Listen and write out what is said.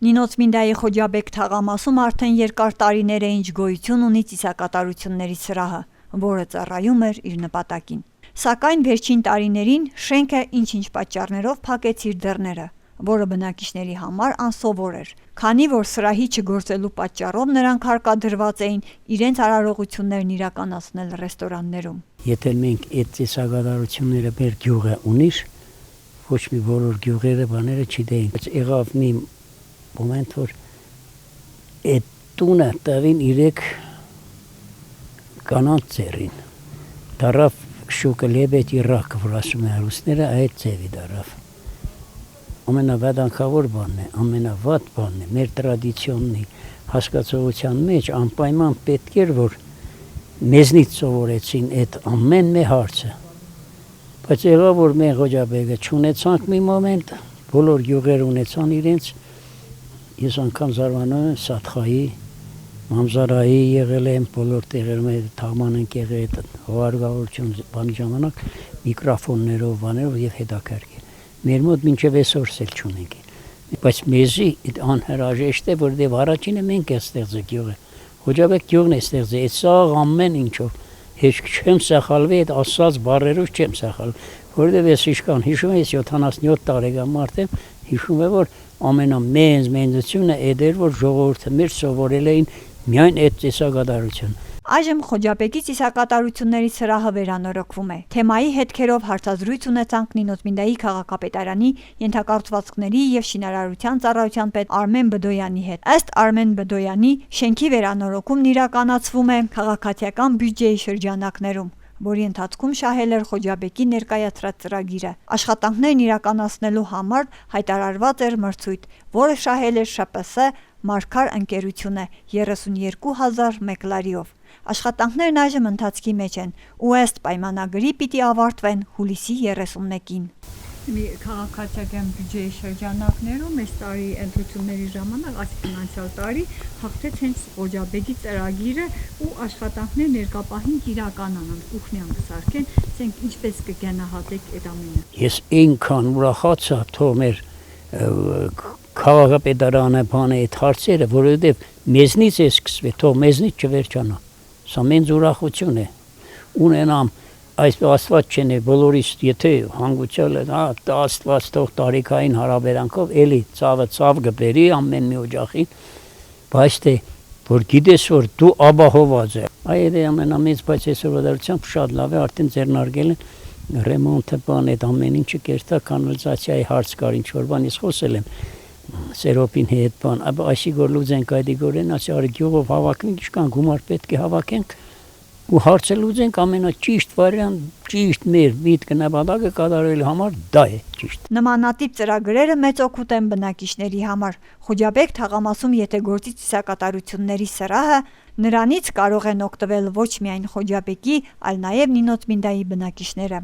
Նինոց-Մինդայի Խոջաբեկ թաղամասում արդեն երկար տարիներ է ինչ գոյություն ունի ծիսակատարությունների սրահը, որը ծառայում էր իր նպատակին։ Սակայն վերջին տարիներին շենքը ինչ-ինչ պատճառներով փակեց իր դռները, որը բնակիչների համար անսովոր էր, քանի որ սրահի չգործելու պատճառով նրանք հարկադրված էին իրենց արարողություններն իրականացնել ռեստորաններում։ Եթե մենք այդ ծիսակատարությունները մեր գյուղը ունիր, ոչ մի բոլոր գյուղերը բաները չդեին, բայց եղավ մի moment, որ այդ տունը տվին 3 կանանց ձեռին, դարավ շուկը լեբեդի ռակ, որ ասում է ռուսները, այդ ձևի դարավ։ Ամենավատանքավոր բանն է, ամենավատ բանն է, մեր տրադիցիոնի հասկացողության մեջ անպայման պետք էր, որ մեզնից սովորեցին այդ ամեն մի հարցը։ Բայց եղավ, որ մենք Խոջաբեկը չունեցանք մի մոմենտ, բոլոր գյուղեր ունեցան իրենց, ես անգամ զարմանում եմ Սատխայի, Մամզարայի եղել եմ, բոլոր տեղերում է թաղման ենք եղել, հողարգավորություն բանի ժամանակ միկրոֆոններով, բաներով և հետաքրքիր։ Մեր մոտ մինչև այսօրս էլ չունենք։ Բայց մեզի անհրաժեշտ է, որտեղ առաջինը մենք է ստեղծել գյուղը։ Խոջաբեկ գյուղն է ստեղծել, այդ սաղ ամեն ինչով։ Heç չեմ սախալվի, այդ ասած բառերով չեմ սախալվի, որտեղ ես իշքան հիշում եմ, 77 տարեկան մարդ եմ, հիշում եմ, որ ամենամեծությունը այդ էր, որ ժողովուրդը մեր սովորել էին միայն այդ ծիսակատարությունը։ Այժմ Խոջաբեկի ծիսակատարությունների սրահը վերանորոգվում է։ Թեմայի հետքերով հարցազրույց ունեցանք Նինոց-Մինդայի քաղաքապետարանի ենթակառուցվածքների և շինարարության ծառայության պետ Արմեն Բդոյանի հետ։ Ըստ Արմեն Բդոյանի, շենքի վերանորոգումն իրականացվում է քաղաքացիական բյուջեի շրջանակներում, որի ընթացքում շահել էր Խոջաբեկի ներկայացրած ծրագիրը։ Աշխատանքներն իրականացնելու համար հայտարարված էր մրցույթ, որը շահել էր ՇՊՍ Մարգար ընկերությունը 32,000 մեկլարիով։ Աշխատանքներն այժմ ընթացքի մեջ են ու ըստ պայմանագրի պիտի ավարտվեն հուլիսի 31-ին։ Քաղաքացիական բյուջեի շրջանակներում այս տարի ընտրությունների ժամանակ, այս ֆինանսիալ տարի, հաղթեց հենց Խոջաբեկի ծրագիրը ու աշխատանքներ ներկապահին իրականանան, կուխնյան կսարքեն, ասենք ինչպես կգնահատեք այդ ամենը։ Ես այնքան ուրախացա, թող մեր քաղաքապետարանը բանը այդ հարցերը, որովհետև մեզնից է սկսվել, թող մեզնից չվերջանա։ Սա մեծ ուրախություն է։ Ունենամ այս աստված չեն է բոլորիս, եթե հանգուցյալ է, աստված թող տարիքային հարաբերանքով էլի ծավը ծավ գբերի ամեն մի օջախին, բայց թե որ գիտես, որ դու ապահոված է։ Այդ է ամենամեծ, բայց այսօր դարձյալ շատ լավ է, արդեն ձեռնարկել են ռեմոնտը բան, այդ ամեն ինչը կերտա կանալիզացիայի հարց կար, ինչ-որ բան ես խոսել եմ Սերոպին հետ բան, այսիգոր լուծենք այդիգորեն, ասի արի գյուղով հավաքենք, ինչքան գումար պետք է հավաքենք ու հարցը լուծենք ամենաճիշտ վարիանտ, ճիշտ մեր միտքը նպատակը կատարելու համար դա է ճիշտ։ Նմանատիպ ծրագրերը մեծ օգուտ են բնակիչների համար։ Խոջաբեկ թաղամասում եթե գործի ծիսակատարությունների սրահը, նրանից կարող են օգտվել ոչ միայն Խոջաբեկի, այլ նաև Նինոց-Մինդայի բնակիչները։